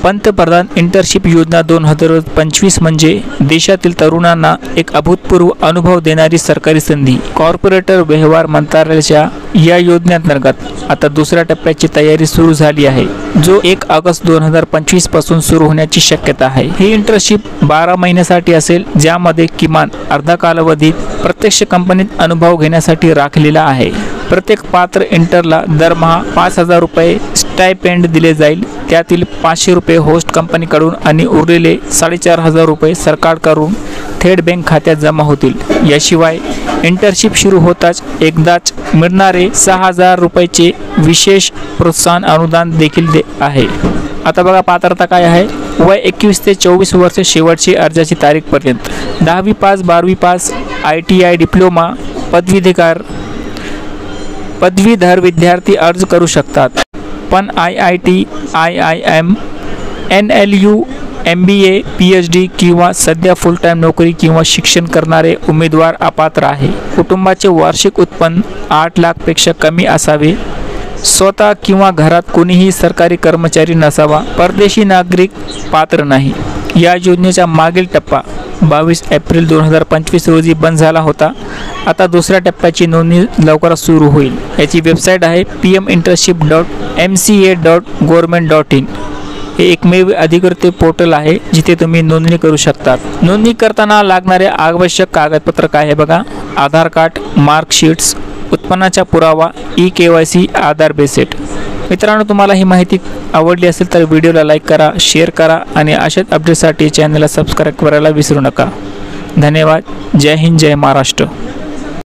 पंतप्रधान इंटर्नशिप योजना 2025 म्हणजे देशातील तरुणांना एक अभूतपूर्व अनुभव देणारी सरकारी संधी। कॉर्पोरेटर व्यवहार मंत्रालयाच्या या योजनेअंतर्गत आता दुसऱ्या टप्प्याची तयारी सुरू झाली आहे, जो 1 ऑगस्ट 2025 पासून सुरू होण्याची शक्यता आहे। ही इंटर्नशिप 12 महिन्यासाठी असेल, ज्यामध्ये किमान अर्धा कालावधीत प्रत्यक्ष कंपनीत अनुभव घेण्यासाठी राखलेला आहे। प्रत्येक पात्र इंटरला दरमहा 5,000 रुपये स्टायपेंड दिले जाईल, त्यातील 500 रुपये होस्ट कंपनीकडून आणि उरलेले 4,500 रुपये सरकारकडून थेट बँक खात्यात जमा होतील। याशिवाय इंटर्नशिप सुरू होताच एकदाच मिळणारे 6,000 रुपयाचे विशेष प्रोत्साहन अनुदान देखील आहे। आता बघा पात्रता काय आहे। वय 21 ते 24 वर्ष, शेवटची अर्जाची तारीख पर्यंत 10वी पास, 12वी पास, ITI डिप्लोमा, पदवीधर विद्यार्थी अर्ज करू शकतात। पण IIT, IIM, NLU, MBA, PhD किंवा सध्या फुल टाइम नोकरी किंवा शिक्षण करणारे उमेदवार अपात्र आहे। कुटुंबाचे वार्षिक उत्पन्न 8 लाखपेक्षा कमी असावे। स्वतः किंवा घरात कोणीही सरकारी कर्मचारी नसावा। परदेशी नागरिक पात्र नाही। या योजनेचा मागील टप्पा 22 एप्रिल 2025 रोजी बंद झाला होता। आता दुसऱ्या टप्प्याची नोंदणी लवकरच सुरू होईल। याची वेबसाईट आहे pminternship.mca.government.in। हे एकमेव अधिकृत पोर्टल आहे जिथे तुम्ही नोंदणी करू शकता। नोंदणी करताना लागणारे आवश्यक कागदपत्र काय आहे बघा। आधार कार्ड, मार्कशीट्स, उत्पन्नाचा पुरावा, KYC, आधार बेसिट। मित्रांनो, तुम्हाला ही माहिती आवडली असेल तर व्हिडिओला लाईक करा, शेअर करा आणि अशाच अपडेटसाठी चॅनलला सबस्क्राईब करायला विसरू नका। धन्यवाद। जय हिंद, जय महाराष्ट्र।